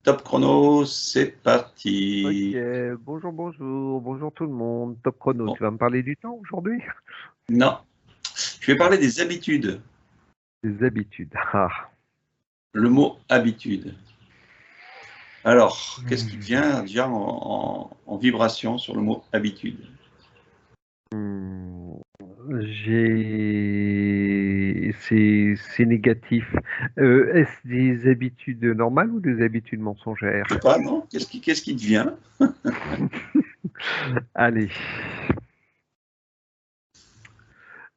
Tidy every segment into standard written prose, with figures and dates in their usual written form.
Top chrono, c'est Ok, parti. bonjour tout le monde. Top chrono, Bon, tu vas me parler du temps aujourd'hui? non, je vais Ah, parler des habitudes. des habitudes. Ah. Le mot habitude. Alors, qu'est-ce qui te Hmm. vient déjà en vibration sur le mot habitude? Hmm. C'est négatif. Est-ce des habitudes normales ou des habitudes Je sais mensongères? pas, non? Qu'est-ce qui te vient? Allez.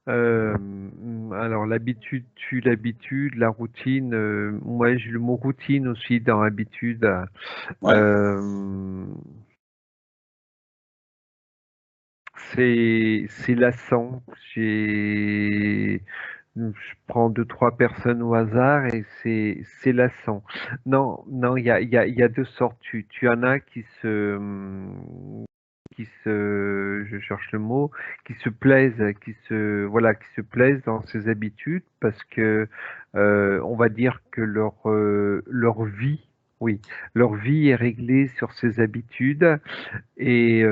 Alors l'habitude tue l'habitude, la routine. Moi j'ai le mot routine aussi dans habitude. Ouais, Euh, c'est lassant. Je prends deux, trois personnes au hasard et c'est lassant. Non, non, il y a deux sortes. Tu en as je cherche le mot, qui se plaisent dans ces habitudes parce que on va dire que leur vie, oui, leur vie est réglée sur ces habitudes et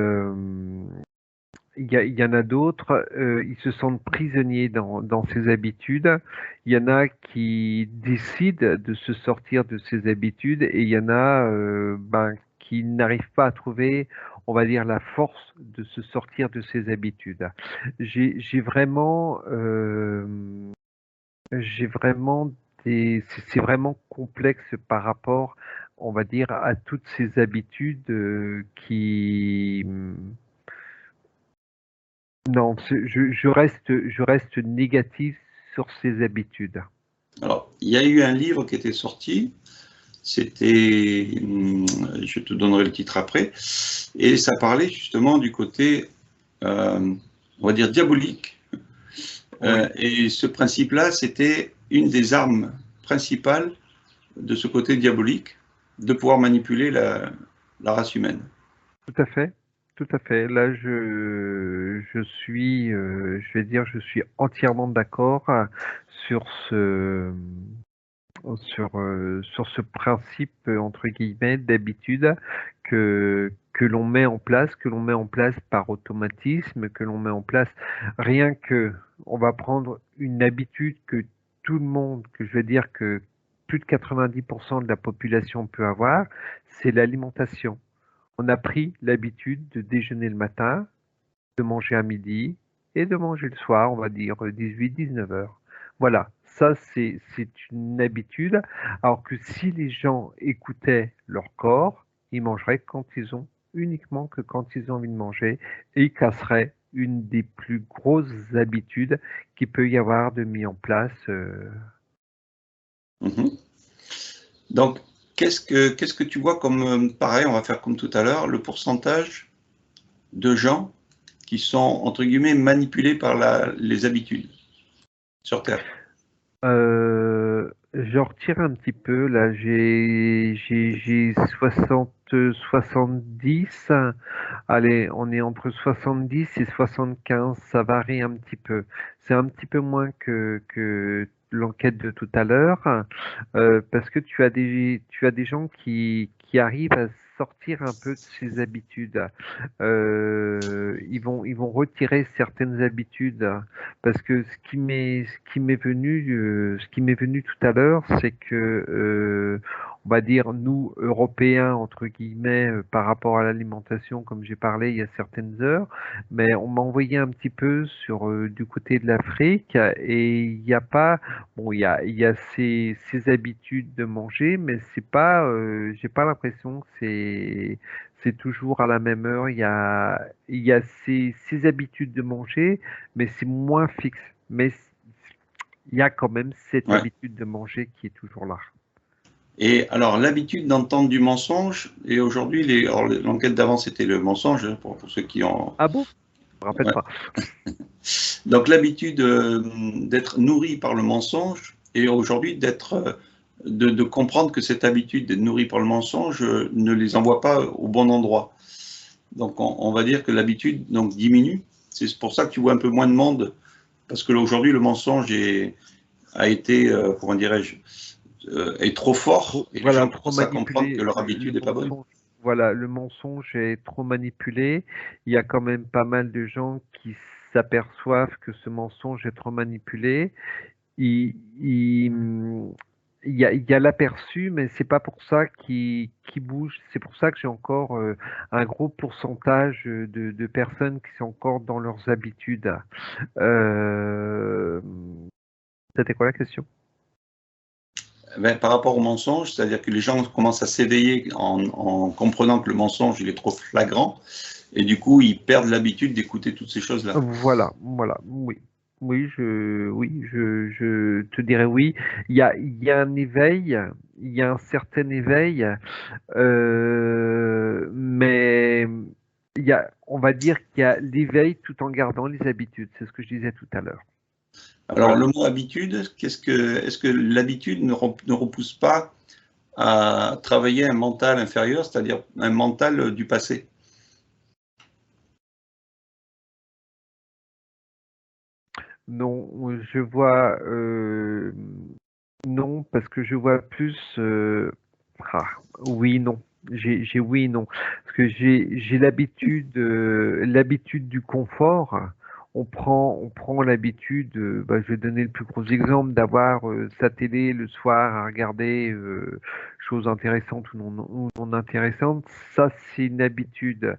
il y en a d'autres, ils se sentent prisonniers dans ces habitudes. Il y en a qui décident de se sortir de ces habitudes et il y en a qui n'arrivent pas à trouver, on va dire, la force de se sortir de ces habitudes. J'ai vraiment, j'ai vraiment c'est vraiment complexe par rapport, on va dire, à toutes ces habitudes non, je reste négatif sur ces habitudes. alors, il y a eu un livre qui était sorti, c'était, je te donnerai le titre après, et ça parlait justement du côté, on va dire, diabolique. Oui, Et ce principe-là, c'était une des armes principales de ce côté diabolique, de pouvoir manipuler la race humaine. tout à fait, tout à fait. Là, je vais dire, je suis entièrement d'accord sur sur ce principe entre guillemets d'habitude que l'on met en place par automatisme, que l'on met en place rien que, on va prendre une habitude que tout le monde, que je vais dire que plus de 90% de la population peut avoir, c'est l'alimentation. On a pris l'habitude de déjeuner le matin, de manger à midi et de manger le soir, on va dire 18-19 heures. Voilà, ça c'est une habitude. Alors que si les gens écoutaient leur corps, ils mangeraient quand ils ont uniquement que quand ils ont envie de manger et ils casseraient une des plus grosses habitudes qu'il peut y avoir de mis en place. Mhm. Donc, qu'est-ce que tu vois comme, pareil, on va faire comme tout à l'heure, le pourcentage de gens qui sont, entre guillemets, manipulés par les habitudes sur Terre? Je retire un petit peu, là, j'ai 60, 70. Allez, on est entre 70 et 75, ça varie un petit peu. C'est un petit peu moins que l'enquête de tout à l'heure, parce que tu as des gens qui arrivent à sortir un peu de ces habitudes. Ils vont retirer certaines habitudes parce que ce qui m'est venu tout à l'heure, c'est que on va dire nous Européens entre guillemets par rapport à l'alimentation, comme j'ai parlé il y a certaines heures, mais on m'a envoyé un petit peu sur du côté de l'Afrique et il n'y a pas bon il y a ces habitudes de manger, mais c'est pas j'ai pas l'impression que c'est toujours à la même heure. Il y a ces habitudes de manger, mais c'est moins fixe. Mais il y a quand même cette Ouais. habitude de manger qui est toujours là. Et alors, l'habitude d'entendre du mensonge, et aujourd'hui, alors, l'enquête d'avant, c'était le mensonge, hein, pour ceux qui ont. Ah bon? Je me rappelle Ouais. pas. Donc, l'habitude d'être nourri par le mensonge, et aujourd'hui, de comprendre que cette habitude d'être nourri par le mensonge ne les envoie pas au bon endroit. Donc, on va dire que l'habitude donc diminue. C'est pour ça que tu vois un peu moins de monde, parce que aujourd'hui, le mensonge a été, comment dirais-je, est trop fort et les Voilà, gens trop commencent à comprendre que manipulé, leur le habitude n'est pas bonne. mensonge. Voilà, le mensonge est trop manipulé. Il y a quand même pas mal de gens qui s'aperçoivent que ce mensonge est trop manipulé. Il, il, il y a l'aperçu, mais c'est pas pour ça qu'il bouge. C'est pour ça que j'ai encore un gros pourcentage de personnes qui sont encore dans leurs habitudes. Euh, C'était quoi la question? Ben, par rapport au mensonge, c'est-à-dire que les gens commencent à s'éveiller en comprenant que le mensonge il est trop flagrant et du coup ils perdent l'habitude d'écouter toutes ces choses-là. Voilà, voilà, oui. Oui, je te dirais oui. Il y a un éveil, il y a un certain éveil, mais on va dire qu'il y a l'éveil tout en gardant les habitudes. C'est ce que je disais tout à l'heure. Alors Voilà. le mot habitude, est-ce que l'habitude ne repousse pas à travailler un mental inférieur, c'est-à-dire un mental du passé? Non, je vois, non, parce que je vois plus, ah, oui, non. J'ai oui, non. Parce que j'ai l'habitude du confort. On prend l'habitude, bah, je vais donner le plus gros exemple, d'avoir sa télé le soir à regarder choses intéressantes ou non intéressantes. Ça, c'est une habitude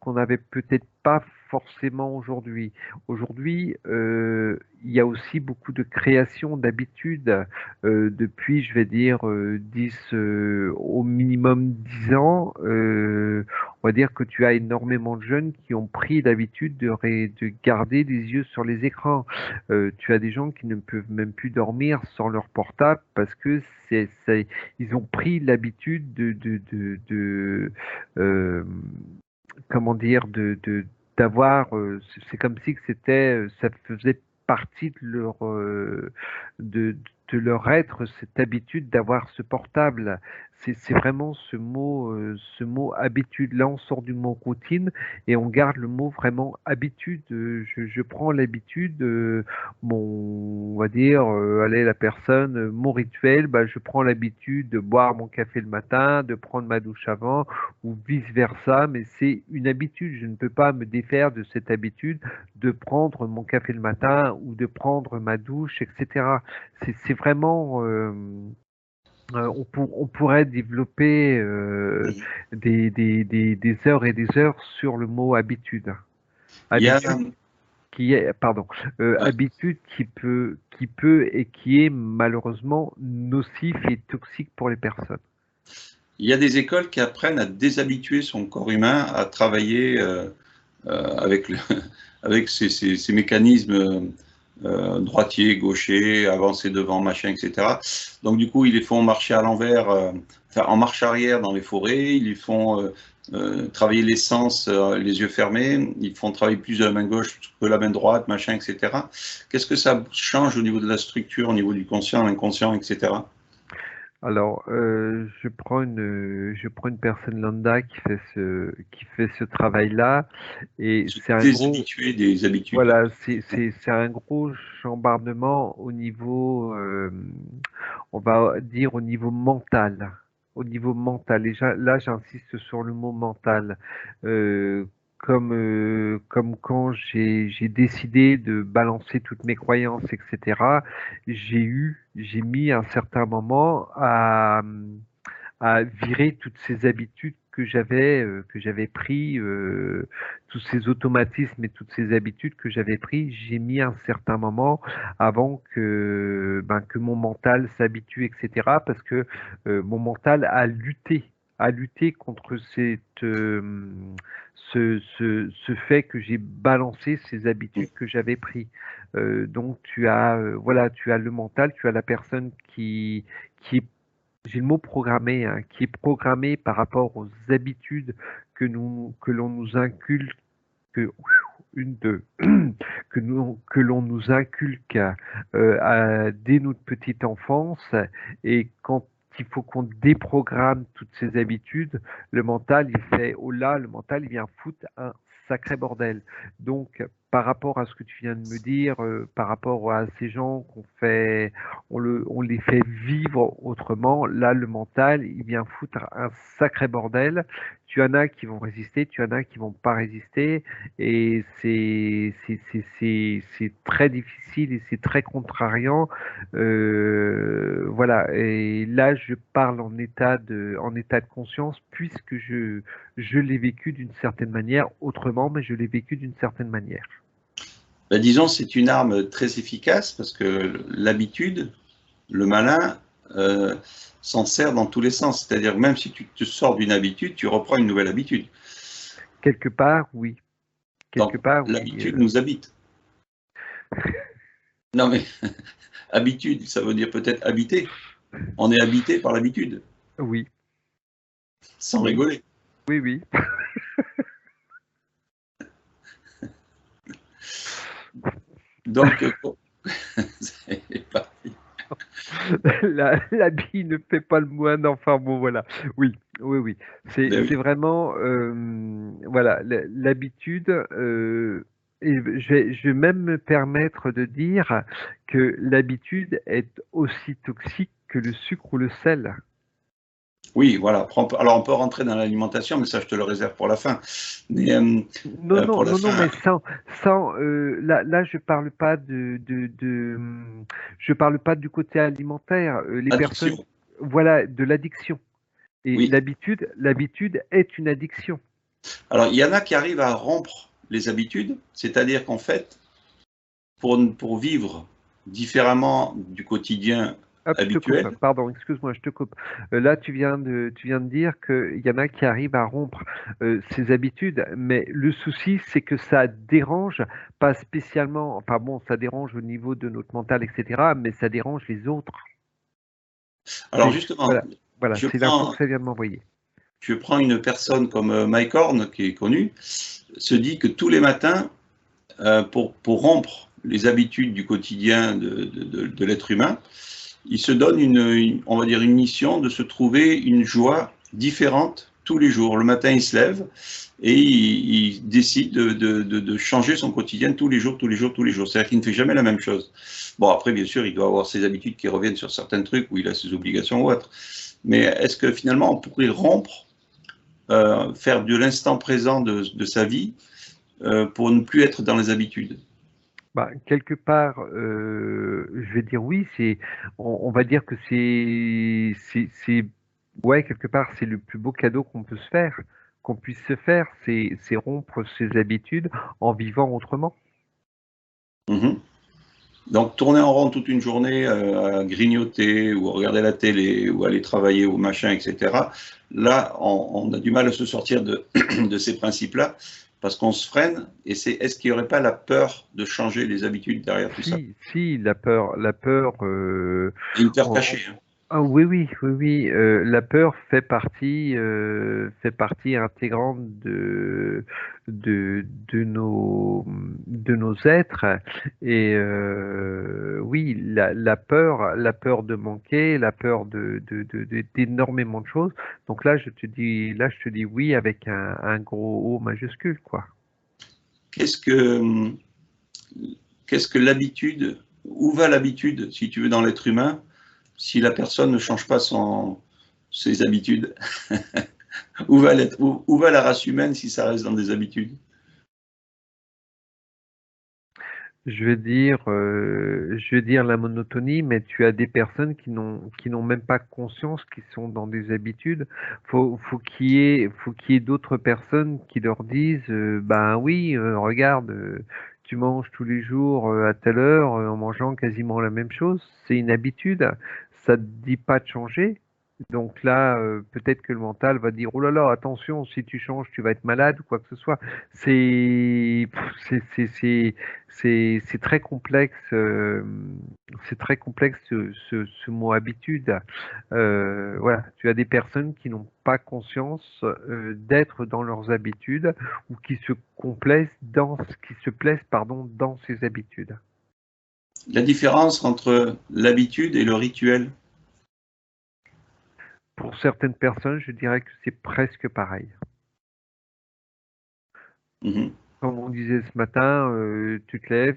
qu'on n'avait peut-être pas forcément aujourd'hui. Aujourd'hui, il y a aussi beaucoup de création d'habitudes depuis, je vais dire, 10, au minimum 10 ans. On va dire que tu as énormément de jeunes qui ont pris l'habitude de garder les yeux sur les écrans. Tu as des gens qui ne peuvent même plus dormir sans leur portable parce que ils ont pris l'habitude euh, comment dire, d'avoir, c'est comme si que c'était, ça faisait partie de de, de leur être, cette habitude d'avoir ce portable. C'est vraiment ce mot habitude. Là, on sort du mot routine et on garde le mot vraiment habitude. Je prends l'habitude, on va dire, allez, la personne, mon rituel, bah, je prends l'habitude de boire mon café le matin, de prendre ma douche avant, ou vice-versa, mais c'est une habitude. Je ne peux pas me défaire de cette habitude de prendre mon café le matin ou de prendre ma douche, etc. C'est vraiment, on pourrait développer des heures et des heures sur le mot habitude. Il y a, Habitude qui est, pardon, ouais, habitude qui peut et qui est malheureusement nocif et toxique pour les personnes. il y a des écoles qui apprennent à déshabituer son corps humain à travailler avec, avec ces mécanismes droitier, gaucher, avancer devant, machin, etc. Donc du coup, ils les font marcher à l'envers, enfin en marche arrière dans les forêts, ils les font travailler les sens, les yeux fermés, ils font travailler plus de la main gauche que la main droite, machin, etc. Qu'est-ce que ça change au niveau de la structure, au niveau du conscient, l'inconscient, etc. Alors, je prends une personne lambda qui fait ce travail-là, et Se c'est un gros, déshabituer des habitudes. voilà, c'est un gros chambardement on va dire au niveau mental. Au niveau mental. Et là, j'insiste sur le mot mental. Euh, comme quand j'ai décidé de balancer toutes mes croyances, etc., j'ai mis un certain moment à virer toutes ces habitudes que j'avais pris, tous ces automatismes et toutes ces habitudes que j'avais pris. J'ai mis un certain moment avant que mon mental s'habitue, etc. Parce que mon mental a lutté contre ce fait que j'ai balancé ces habitudes que j'avais pris. Donc voilà, tu as le mental, tu as la personne qui est, j'ai le mot programmé, hein, qui est programmé par rapport aux habitudes que l'on nous inculque, que, une, deux, que l'on nous inculque dès notre petite enfance, et quand il faut qu'on déprogramme toutes ces habitudes, le mental, il fait, oh là, le mental, il vient foutre un sacré bordel. Donc, par rapport à ce que tu viens de me dire, par rapport à ces gens on les fait vivre autrement, là, le mental, il vient foutre un sacré bordel. Tu en as qui vont résister, tu en as qui vont pas résister, et c'est très difficile et c'est très contrariant. Voilà. Et là, je parle en état de conscience, puisque je l'ai vécu d'une certaine manière, autrement, mais je l'ai vécu d'une certaine manière. Ben, disons, c'est une arme très efficace parce que l'habitude, le malin, s'en sert dans tous les sens. C'est-à-dire, même si tu te sors d'une habitude, tu reprends une nouvelle habitude. Quelque part, oui. Quelque Donc, part, oui. l'habitude nous habite. Non, mais habitude, ça veut dire peut-être habiter. On est habité par l'habitude, Oui, sans oui, rigoler. oui, oui. Donc, c'est parti. L'habit ne fait pas le moine, enfin bon, voilà. Oui, oui, oui. Ben C'est oui. vraiment, voilà, l'habitude. Et je vais même me permettre de dire que l'habitude est aussi toxique que le sucre ou le sel. Oui, voilà. Alors, on peut rentrer dans l'alimentation, mais ça, je te le réserve pour la fin. Mais Non, non, pour la non, non, fin, mais là, je parle pas je parle pas du côté alimentaire. Les personnes, addiction. voilà, de l'addiction. Et Oui. l'habitude est une addiction. Alors, il y en a qui arrivent à rompre les habitudes, c'est-à-dire qu'en fait, pour vivre différemment du quotidien Hop, je te coupe. habituel, Pardon, excuse-moi, je te coupe. Là, tu viens de dire qu'il y en a qui arrivent à rompre ces habitudes, mais le souci, c'est que ça dérange, pas spécialement, enfin bon, ça dérange au niveau de notre mental, etc., mais ça dérange les autres. alors C'est, justement, voilà, voilà, je c'est l'info prends, que ça vient de m'envoyer. je prends une personne comme Mike Horn, qui est connu, se dit que tous les matins, pour rompre les habitudes du quotidien de l'être humain, il se donne on va dire une mission de se trouver une joie différente tous les jours. Le matin, il se lève et il décide de changer son quotidien tous les jours, tous les jours, tous les jours. C'est-à-dire qu'il ne fait jamais la même chose. Bon, après, bien sûr, il doit avoir ses habitudes qui reviennent sur certains trucs où il a ses obligations ou autres. Mais est-ce que finalement, on pourrait rompre, faire de l'instant présent de sa vie pour ne plus être dans les habitudes? Bah, quelque part, je vais dire oui, on va dire que ouais, quelque part, c'est le plus beau cadeau qu'on peut se faire, qu'on puisse se faire, c'est rompre ses habitudes en vivant autrement. Mhm. Donc, tourner en rond toute une journée, à grignoter ou à regarder la télé ou aller travailler ou machin, etc. Là, on a du mal à se sortir de ces principes-là parce qu'on se freine. Et est-ce qu'il n'y aurait pas la peur de changer les habitudes derrière tout ça? Si, la peur, Et une peur on- cachée, hein. ah oui, oui, oui, oui. La peur fait partie intégrante de nos êtres. Et oui, la peur de manquer, la peur d'énormément de choses. Donc là, je te dis oui avec un gros O majuscule, quoi. Qu'est-ce que, qu'est-ce que l'habitude, où va l'habitude, si tu veux, dans l'être humain, si la personne ne change pas ses habitudes? Où va la race humaine si ça reste dans des habitudes? Je vais dire la monotonie, mais tu as des personnes qui n'ont même pas conscience qu'ils sont dans des habitudes. Faut qu'il y ait d'autres personnes qui leur disent, ben oui, regarde, tu manges tous les jours à telle heure en mangeant quasiment la même chose. C'est une habitude. Ça te dit pas de changer. Donc là, peut-être que le mental va dire, oh là là, attention, si tu changes, tu vas être malade ou quoi que ce soit. C'est, pff, c'est très complexe, c'est très complexe ce mot habitude. Voilà, tu as des personnes qui n'ont pas conscience d'être dans leurs habitudes ou qui se plaisent pardon dans ces habitudes. La différence entre l'habitude et le rituel. Pour certaines personnes, je dirais que c'est presque pareil. Mhm. comme on disait ce matin, tu te lèves,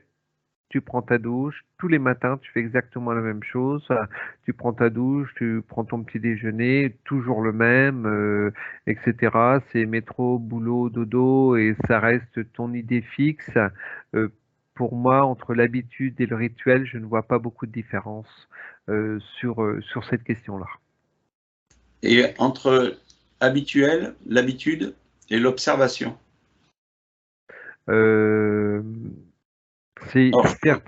tu prends ta douche, tous les matins, tu fais exactement la même chose. Tu prends ta douche, tu prends ton petit déjeuner, toujours le même, etc. C'est métro, boulot, dodo, et ça reste ton idée fixe. Euh, pour moi, entre l'habitude et le rituel, je ne vois pas beaucoup de différence sur cette question-là. Et entre l'habitude et l'observation. Euh, C'est Alors, faire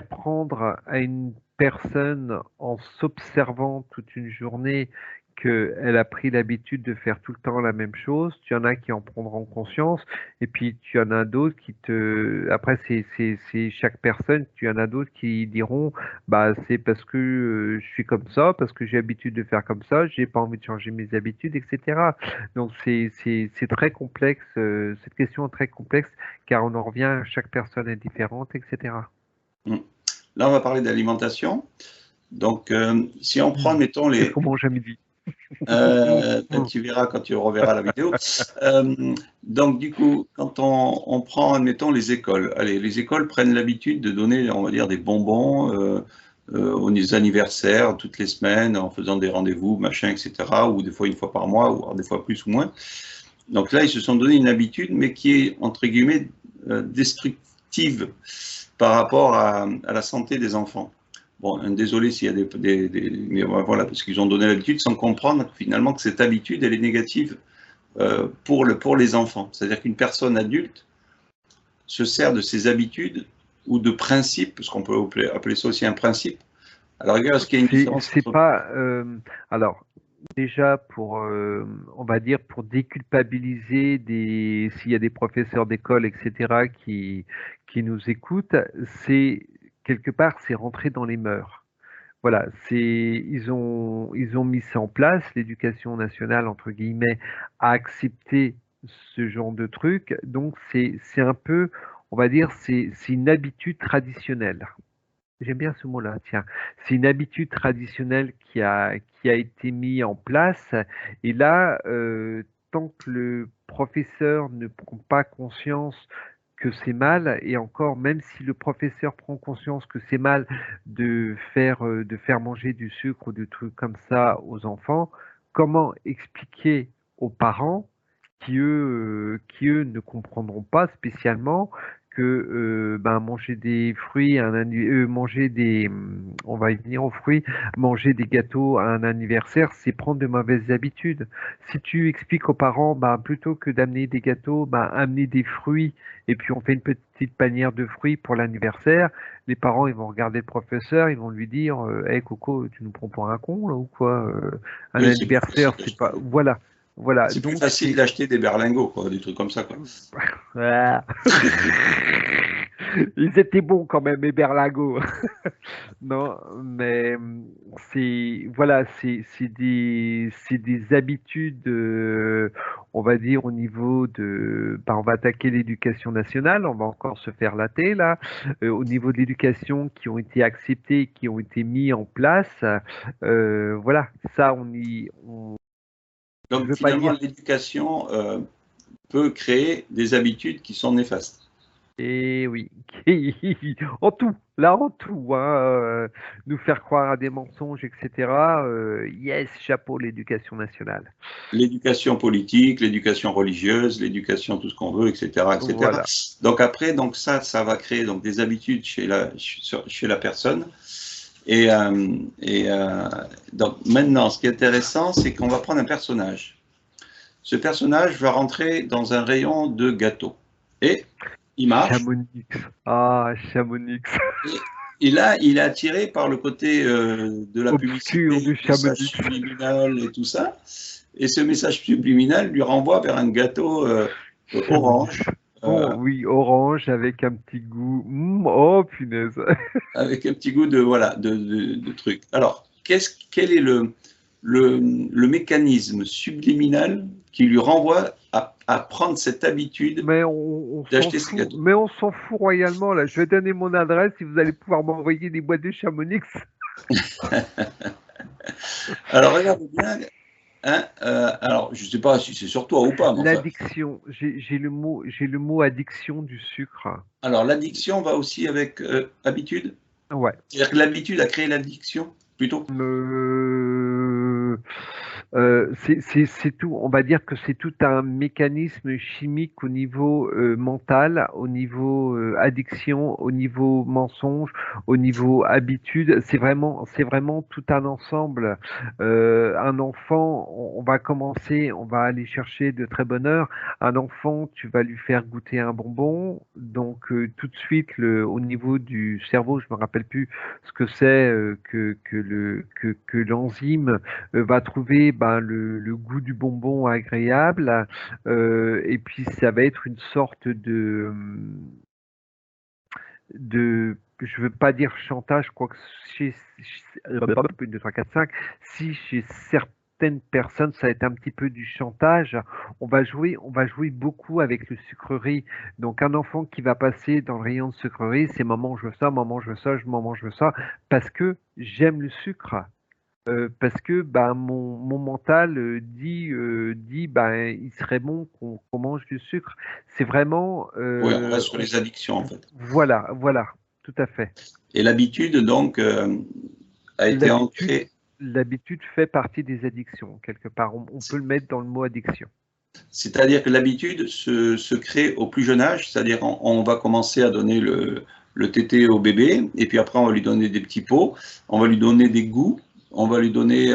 prendre à une personne en s'observant toute une journée qu'elle a pris l'habitude de faire tout le temps la même chose. Tu en as qui en prendront conscience, et puis tu en as d'autres qui après c'est chaque personne. Tu en as d'autres qui diront, bah c'est parce que je suis comme ça, parce que j'ai l'habitude de faire comme ça, j'ai pas envie de changer mes habitudes, etc. Donc c'est très complexe. Cette question est très complexe car on en revient, chaque personne est différente, etc. là, on va parler d'alimentation. Donc, si on prend, mettons, Qu'est-ce qu'on mange à midi? tu verras quand tu reverras la vidéo. Donc, du coup, quand on prend, admettons, les écoles. Allez, les écoles prennent l'habitude de donner, on va dire, des bonbons aux anniversaires toutes les semaines en faisant des rendez-vous, machin, etc. Ou des fois une fois par mois, ou des fois plus ou moins. Donc là, ils se sont donné une habitude, mais qui est, entre guillemets, destructive par rapport à la santé des enfants. Bon, désolé s'il y a mais voilà, parce qu'ils ont donné l'habitude sans comprendre finalement que cette habitude, elle est négative pour les enfants. C'est-à-dire qu'une personne adulte se sert de ses habitudes ou de principes, parce qu'on peut appeler ça aussi un principe. Alors, regarde, est-ce qu'il y a une différence C'est entre... pas. Alors, déjà, on va dire, pour déculpabiliser s'il y a des professeurs d'école, etc., qui nous écoutent, c'est quelque part, c'est rentrer dans les mœurs. Voilà, ils ont mis ça en place. L'éducation nationale, entre guillemets, a accepté ce genre de truc. Donc, c'est un peu, on va dire, c'est une habitude traditionnelle. J'aime bien ce mot-là, tiens. C'est une habitude traditionnelle qui a été mise en place. Et là, tant que le professeur ne prend pas conscience que c'est mal, et encore, même si le professeur prend conscience que c'est mal de faire manger du sucre ou des trucs comme ça aux enfants, comment expliquer aux parents qui eux ne comprendront pas spécialement que ben, manger des fruits, manger on va y venir aux fruits, manger des gâteaux à un anniversaire, c'est prendre de mauvaises habitudes. Si tu expliques aux parents, ben, plutôt que d'amener des gâteaux, ben, amener des fruits, et puis on fait une petite panière de fruits pour l'anniversaire, les parents ils vont regarder le professeur, ils vont lui dire, hey Coco, tu nous prends pour un con là ou quoi? Un Oui, c'est plus facile anniversaire, c'est pas, voilà. Voilà, c'est plus donc facile c'est d'acheter des berlingots, quoi, des trucs comme ça, quoi. ah. Ils étaient bons quand même, mes berlingots. Non, mais c'est voilà, c'est des habitudes, on va dire au niveau ben, on va attaquer l'éducation nationale, on va encore se faire latter là, au niveau de l'éducation qui ont été acceptés, qui ont été mis en place. Voilà, ça je Donc veux pas finalement, dire. l'éducation peut créer des habitudes qui sont néfastes. Et oui, en tout, là en tout, hein, nous faire croire à des mensonges, etc. Yes, chapeau l'éducation nationale. L'éducation politique, l'éducation religieuse, l'éducation tout ce qu'on veut, etc., etc. Voilà. Donc après, donc ça va créer donc des habitudes chez la personne. Donc maintenant, ce qui est intéressant, c'est qu'on va prendre un personnage. Ce personnage va rentrer dans un rayon de gâteaux. Et il marche. Chamonix. Ah, Chamonix. Et là, il est attiré par le côté de la Obscur publicité, du message Chamonix. subliminal et tout ça. Et ce message subliminal lui renvoie vers un gâteau Chamonix. orange, Oh euh, oui, orange avec un petit goût. Oh punaise. avec un petit goût de, voilà, de truc. Alors, quel est le mécanisme subliminal qui lui renvoie à prendre cette habitude Mais on s'en d'acheter ces fout. gâteaux? Mais on s'en fout royalement là. Je vais donner mon adresse si vous allez pouvoir m'envoyer des boîtes de Chamonix. Alors, regardez bien, Hein, alors, je ne sais pas si c'est sur toi ou pas, mais enfin. L'addiction, j'ai le mot addiction du sucre. Alors, l'addiction va aussi avec habitude. Ouais. C'est-à-dire que l'habitude a créé l'addiction, plutôt. C'est tout. On va dire que c'est tout un mécanisme chimique au niveau mental, au niveau addiction, au niveau mensonge, au niveau habitude. C'est vraiment tout un ensemble. Un enfant, on va commencer, on va aller chercher de très bonne heure. Un enfant, tu vas lui faire goûter un bonbon, donc tout de suite, au niveau du cerveau, je me rappelle plus ce que c'est que l'enzyme va trouver ben, le goût du bonbon agréable, et puis ça va être une sorte je veux pas dire chantage, je crois que chez 1, 2, 3, 4, 5, si chez certaines personnes, ça va être un petit peu du chantage. On va jouer beaucoup avec le sucrerie. Donc un enfant qui va passer dans le rayon de sucrerie, c'est maman je veux ça, maman je veux ça, maman je veux ça, parce que j'aime le sucre. Parce que bah, mon mental dit bah, il serait bon qu'on mange du sucre. C'est vraiment Oui, on reste sur les addictions, en fait. voilà, tout à fait. Et l'habitude, donc, a été L'habitude, ancrée. l'habitude fait partie des addictions, quelque part. On peut le mettre dans le mot addiction. C'est-à-dire que l'habitude se crée au plus jeune âge, c'est-à-dire on va commencer à donner le tété au bébé, et puis après on va lui donner des petits pots, on va lui donner des goûts, on va lui donner,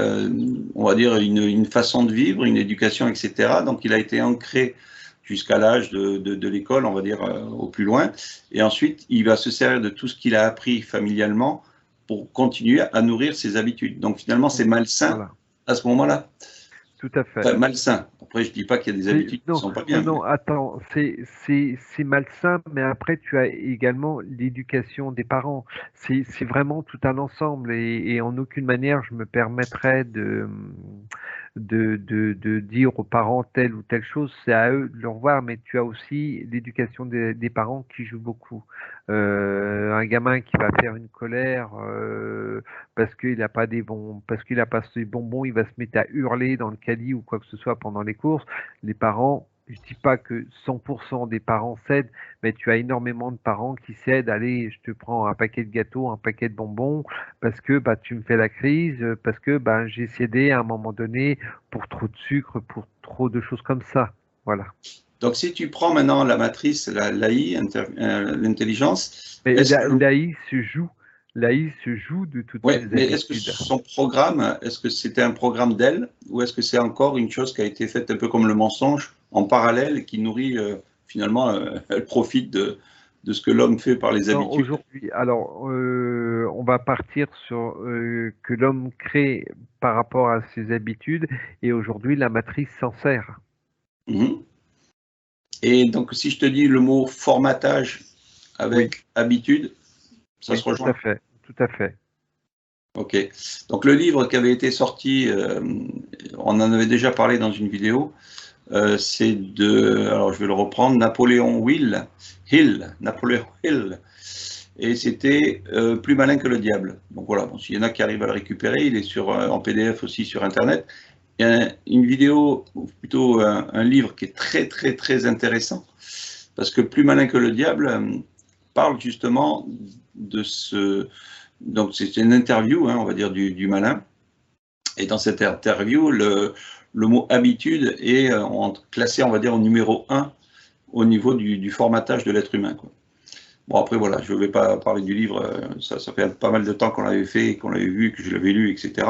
on va dire, une façon de vivre, une éducation, etc. Donc il a été ancré jusqu'à l'âge de l'école, on va dire, au plus loin, et ensuite il va se servir de tout ce qu'il a appris familialement pour continuer à nourrir ses habitudes. Donc finalement c'est malsain Voilà, à ce moment-là. tout à fait. Enfin, malsain. Après, je dis pas qu'il y a des habitudes qui Non, sont pas bien. non, attends, c'est malsain, mais après, tu as également l'éducation des parents. C'est vraiment tout un ensemble et en aucune manière je me permettrais de dire aux parents telle ou telle chose. C'est à eux de le revoir, mais tu as aussi l'éducation des parents qui joue beaucoup. Un gamin qui va faire une colère parce qu'il n'a pas des bons, parce qu'il a pas ses bonbons, il va se mettre à hurler dans le caddie ou quoi que ce soit pendant les courses. Les parents, je dis pas que 100% des parents cèdent, mais tu as énormément de parents qui cèdent. Allez, je te prends un paquet de gâteaux, un paquet de bonbons, parce que bah tu me fais la crise, parce que bah j'ai cédé à un moment donné pour trop de sucre, pour trop de choses comme ça. Voilà. Donc, si tu prends maintenant la matrice, l'AI, l'intelligence, Mais est-ce que, l'AI se joue de toutes ouais, ces mais est-ce que habitudes. son programme, est-ce que c'était un programme d'elle, ou est-ce que c'est encore une chose qui a été faite un peu comme le mensonge, en parallèle, qui nourrit, finalement, elle profite de ce que l'homme fait par les Non, habitudes? aujourd'hui, alors on va partir sur que l'homme crée par rapport à ses habitudes et aujourd'hui la matrice s'en sert. Mhm. Et donc, si je te dis le mot formatage Oui, avec habitude, ça oui, se tout à rejoint. fait, tout à fait. Ok. Donc le livre qui avait été sorti, on en avait déjà parlé dans une vidéo, c'est de, alors je vais le reprendre, Napoléon Hill, et c'était Plus malin que le diable. Donc voilà, bon, s'il y en a qui arrivent à le récupérer, il est sur, en PDF aussi sur Internet. Il y a une vidéo, ou plutôt un livre qui est très très très intéressant, parce que Plus malin que le diable parle justement de ce... Donc c'est une interview, hein, on va dire, du malin. Et dans cette interview, le mot habitude est classé, on va dire, au numéro 1 au niveau du formatage de l'être humain, quoi. Bon, après, voilà, je ne vais pas parler du livre, ça fait pas mal de temps qu'on l'avait fait, qu'on l'avait vu, que je l'avais lu, etc.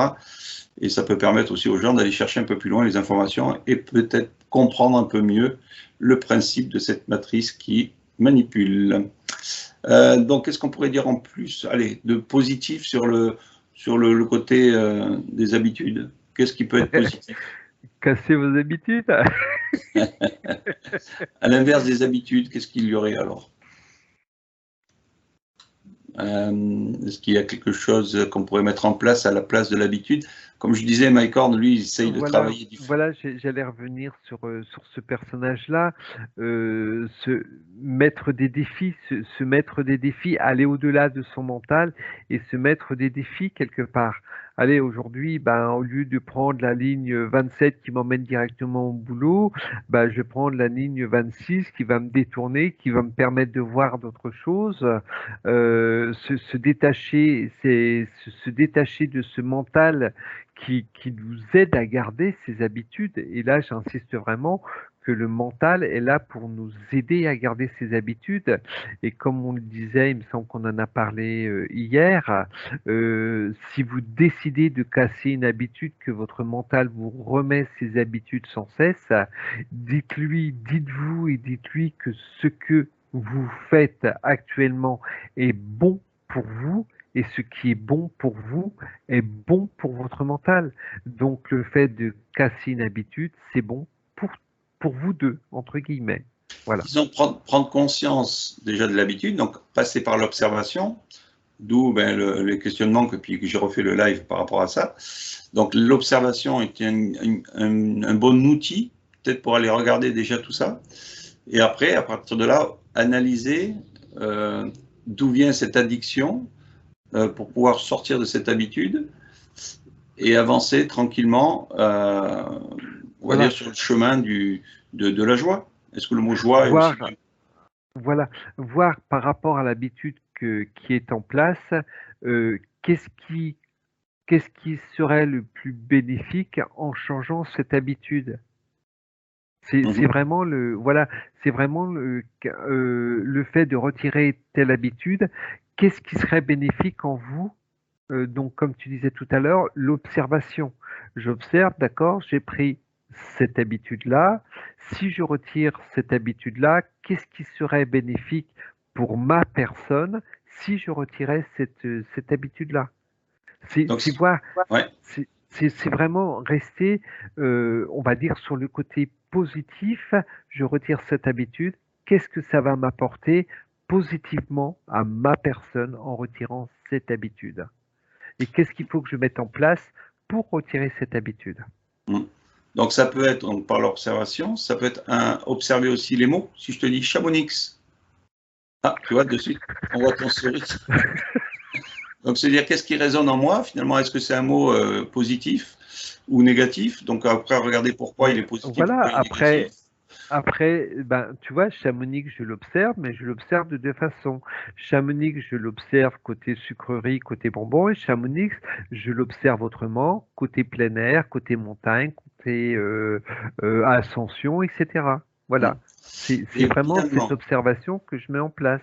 Et ça peut permettre aussi aux gens d'aller chercher un peu plus loin les informations et peut-être comprendre un peu mieux le principe de cette matrice qui manipule. Donc, qu'est-ce qu'on pourrait dire en plus, allez, de positif sur le côté des habitudes? Qu'est-ce qui peut être positif? Casser vos habitudes. À l'inverse des habitudes, qu'est-ce qu'il y aurait alors? Est-ce qu'il y a quelque chose qu'on pourrait mettre en place à la place de l'habitude? Comme je disais, Mike Horn, lui, il essaye de Voilà, travailler différemment. voilà, j'allais revenir sur ce personnage-là, se mettre des défis, se mettre des défis, aller au-delà de son mental et se mettre des défis quelque part. allez, aujourd'hui, ben, au lieu de prendre la ligne 27 qui m'emmène directement au boulot, ben, je vais prendre la ligne 26 qui va me détourner, qui va me permettre de voir d'autres choses, se détacher, se détacher de ce mental qui nous aide à garder ces habitudes. Et là, j'insiste vraiment que le mental est là pour nous aider à garder ces habitudes. Et comme on le disait, il me semble qu'on en a parlé hier, si vous décidez de casser une habitude, que votre mental vous remet ces habitudes sans cesse, dites-lui, dites-vous et dites-lui que ce que vous faites actuellement est bon pour vous et ce qui est bon pour vous est bon pour votre mental. Donc le fait de casser une habitude, c'est bon pour vous deux, entre guillemets. Voilà. Disons, prendre conscience déjà de l'habitude, donc passer par l'observation, d'où ben, le questionnement que j'ai refait le live par rapport à ça. Donc l'observation est un bon outil, peut-être pour aller regarder déjà tout ça. Et après, à partir de là, analyser d'où vient cette addiction pour pouvoir sortir de cette habitude et avancer tranquillement, on va dire, sur le chemin de la joie. Est-ce que le mot joie est aussi... Voilà, voir par rapport à l'habitude qui est en place, qu'est-ce qui serait le plus bénéfique en changeant cette habitude? C'est vraiment c'est vraiment le fait de retirer telle habitude. Qu'est-ce qui serait bénéfique en vous? Donc, comme tu disais tout à l'heure, l'observation. J'observe, d'accord, j'ai pris cette habitude-là. Si je retire cette habitude-là, qu'est-ce qui serait bénéfique pour ma personne si je retirais cette habitude-là? C'est voir, ouais. c'est vraiment rester, on va dire, sur le côté positif. Je retire cette habitude. Qu'est-ce que ça va m'apporter positivement à ma personne en retirant cette habitude? Et qu'est-ce qu'il faut que je mette en place pour retirer cette habitude? Donc ça peut être, donc, par l'observation, ça peut être observer aussi les mots. Si je te dis Chamonix, ah, tu vois, de suite, on voit ton sourire. Donc c'est dire qu'est-ce qui résonne en moi, finalement, est-ce que c'est un mot positif ou négatif? Donc après, regarder pourquoi il est positif, voilà, pourquoi il est négatif. Après, ben, tu vois, Chamonix, je l'observe, mais je l'observe de deux façons. Chamonix, je l'observe côté sucrerie, côté bonbon, et Chamonix, je l'observe autrement, côté plein air, côté montagne, côté ascension, etc. Voilà. C'est vraiment cette observation que je mets en place.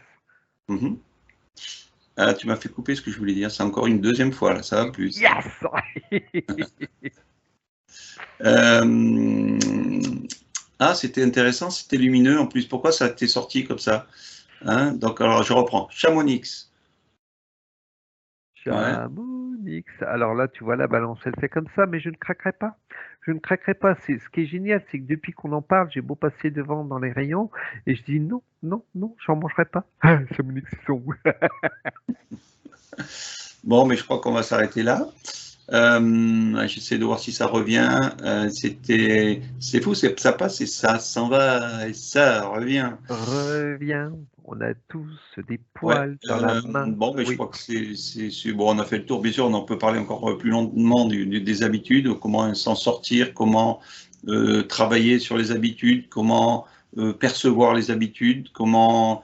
Ah, tu m'as fait couper ce que je voulais dire. C'est encore une deuxième fois, là, ça va plus. Yes. Ah, c'était intéressant, c'était lumineux. En plus, pourquoi ça t'est sorti comme ça, hein? Donc, alors, je reprends. Chamonix. Chamonix. Alors là, tu vois, la balance, elle fait comme ça, mais je ne craquerai pas. Je ne craquerai pas. Ce qui est génial, c'est que depuis qu'on en parle, j'ai beau passer devant dans les rayons, et je dis non, non, non, j'en mangerai pas. Chamonix, ils sont où? Bon, mais je crois qu'on va s'arrêter là. J'essaie de voir si ça revient. C'est fou, ça passe et ça s'en va et ça revient. Revient. On a tous des poils dans la main. Bon, mais je crois que c'est bon. On a fait le tour. Bien sûr, on en peut parler encore plus longuement des habitudes, comment s'en sortir, comment travailler sur les habitudes, comment percevoir les habitudes, comment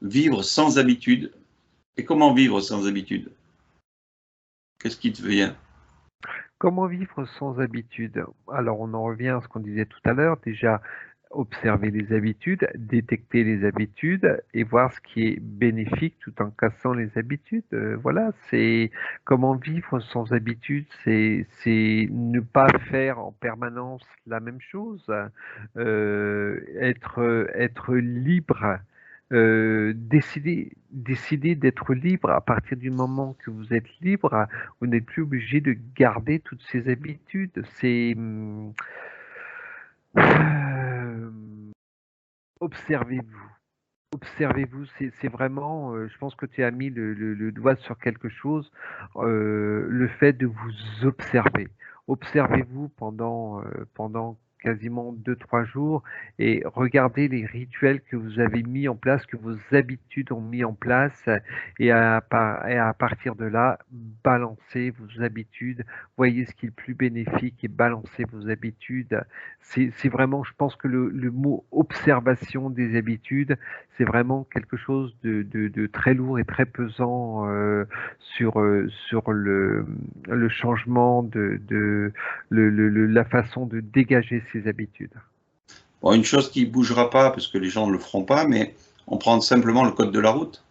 vivre sans habitude. Et comment vivre sans habitude? Qu'est-ce qui te vient? Comment vivre sans habitude? Alors, on en revient à ce qu'on disait tout à l'heure. Déjà, observer les habitudes, détecter les habitudes et voir ce qui est bénéfique tout en cassant les habitudes. Voilà, c'est comment vivre sans habitude, c'est ne pas faire en permanence la même chose, être libre. Décider d'être libre. À partir du moment que vous êtes libre, vous n'êtes plus obligé de garder toutes ces habitudes. C'est observez-vous. Observez-vous, c'est vraiment, je pense que tu as mis le doigt sur quelque chose, le fait de vous observer. Observez-vous pendant quasiment 2-3 jours et regardez les rituels que vous avez mis en place, que vos habitudes ont mis en place et à partir de là, balancez vos habitudes, voyez ce qui est le plus bénéfique et balancez vos habitudes. C'est vraiment, je pense que le mot observation des habitudes, c'est vraiment quelque chose de très lourd et très pesant sur le changement la façon de dégager ses habitudes. Bon, une chose qui ne bougera pas, parce que les gens ne le feront pas, mais on prend simplement le code de la route.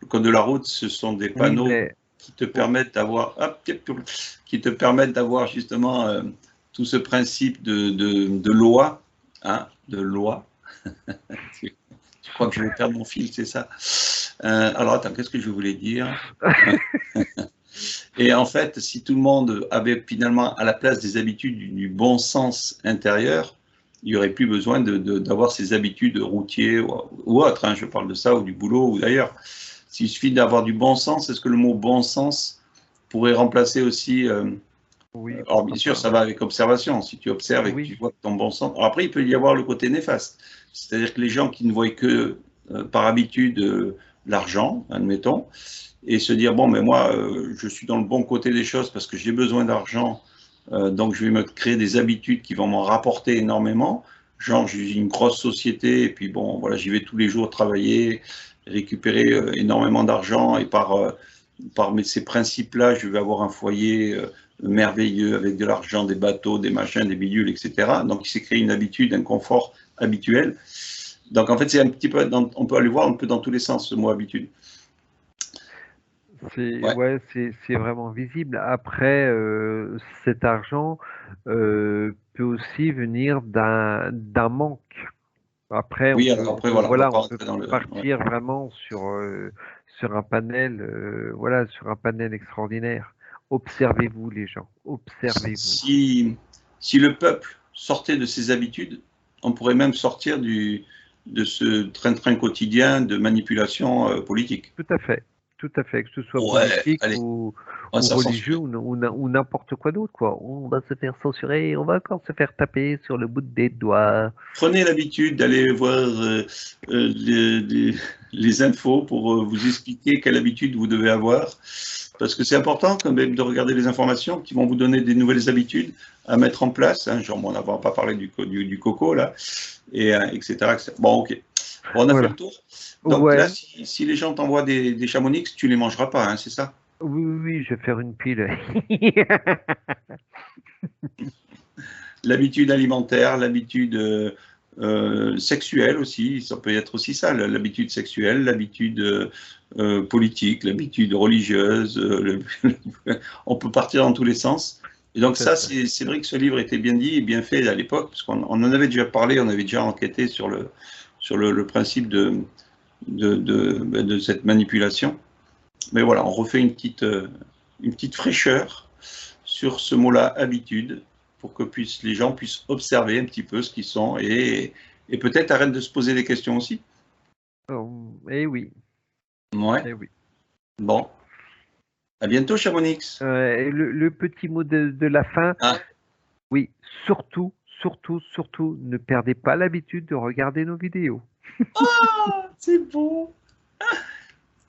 Le code de la route, ce sont des panneaux qui te permettent d'avoir, justement tout ce principe de loi, hein, de loi. Je crois que je vais perdre mon fil, c'est ça. Alors attends, qu'est-ce que je voulais dire? Et en fait, si tout le monde avait finalement à la place des habitudes du bon sens intérieur, il n'y aurait plus besoin d'avoir ces habitudes routières ou autres, hein, je parle de ça, ou du boulot, ou d'ailleurs. S'il suffit d'avoir du bon sens, est-ce que le mot bon sens pourrait remplacer aussi... oui, alors bien sûr, ça va avec observation, si tu observes et que tu vois que ton bon sens... Alors après, il peut y avoir le côté néfaste, c'est-à-dire que les gens qui ne voient que par habitude l'argent, admettons, et se dire, bon, mais moi, je suis dans le bon côté des choses parce que j'ai besoin d'argent, donc je vais me créer des habitudes qui vont m'en rapporter énormément. Genre, j'ai une grosse société, et puis bon, voilà, j'y vais tous les jours travailler, récupérer énormément d'argent, et par ces principes-là, je vais avoir un foyer merveilleux avec de l'argent, des bateaux, des machins, des bidules, etc. Donc, il s'est créé une habitude, un confort habituel. Donc, en fait, c'est un petit peu, on peut aller voir un peu dans tous les sens, ce mot habitude. C'est vraiment visible. Après, cet argent peut aussi venir d'un manque. Après, oui, on peut partir vraiment sur un panel, sur un panel extraordinaire. Observez-vous, les gens. Observez-vous. Si le peuple sortait de ses habitudes, on pourrait même sortir de ce train-train quotidien de manipulation politique. Tout à fait, que ce soit politique ou religieux ou n'importe quoi d'autre, quoi. On va se faire censurer, on va encore se faire taper sur le bout des doigts. Prenez l'habitude d'aller voir les infos pour vous expliquer quelle habitude vous devez avoir, parce que c'est important quand même de regarder les informations qui vont vous donner des nouvelles habitudes à mettre en place, hein, genre on n'a pas parlé du coco là, et etc., etc. Bon, ok. Bon, on a fait le tour. Donc là, si les gens t'envoient des chamonix, tu les mangeras pas, hein, c'est ça? Oui, je vais faire une pile. L'habitude alimentaire, l'habitude sexuelle aussi, ça peut être aussi ça, l'habitude sexuelle, l'habitude politique, l'habitude religieuse, on peut partir dans tous les sens. Et donc ça, c'est vrai que ce livre était bien dit et bien fait à l'époque, parce qu'on en avait déjà parlé, on avait déjà enquêté sur le principe de cette manipulation. Mais voilà, on refait une petite fraîcheur sur ce mot-là, habitude, pour que les gens puissent observer un petit peu ce qu'ils sont et peut-être arrêtent de se poser des questions aussi. Eh oui. Ouais. Eh oui. Bon. À bientôt, Chamonix. Le petit mot de la fin. Ah. Oui, surtout, ne perdez pas l'habitude de regarder nos vidéos. Oh, c'est beau.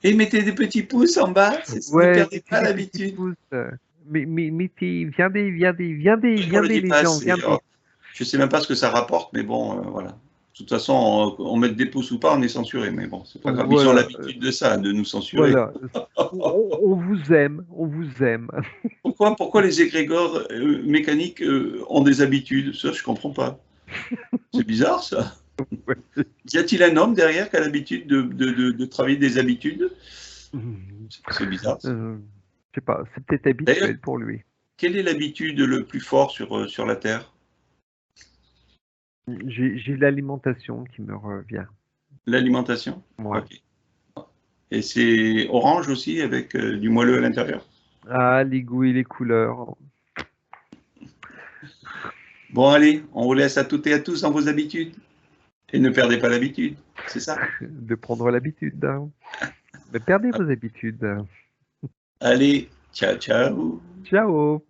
Et mettez des petits pouces en bas. Ne perdez pas l'habitude. Mais viens des les gens. Je sais même pas ce que ça rapporte, mais bon, voilà. De toute façon, on met des pouces ou pas, on est censuré. Mais bon, c'est pas grave. Ils ont l'habitude de ça, de nous censurer. Voilà. on vous aime. Pourquoi les égrégores mécaniques ont des habitudes? Ça, je comprends pas. C'est bizarre, ça. Y a-t-il un homme derrière qui a l'habitude de travailler des habitudes? C'est bizarre. Je sais pas, c'est peut-être habituel pour lui. Quelle est l'habitude le plus fort sur la Terre? J'ai l'alimentation qui me revient. L'alimentation? Ouais. Okay. Et c'est orange aussi, avec du moelleux à l'intérieur? Ah, les goûts et les couleurs. Bon, allez, on vous laisse à toutes et à tous dans vos habitudes. Et ne perdez pas l'habitude, c'est ça? De prendre l'habitude. Ne perdez vos habitudes. Allez, ciao, ciao. Ciao.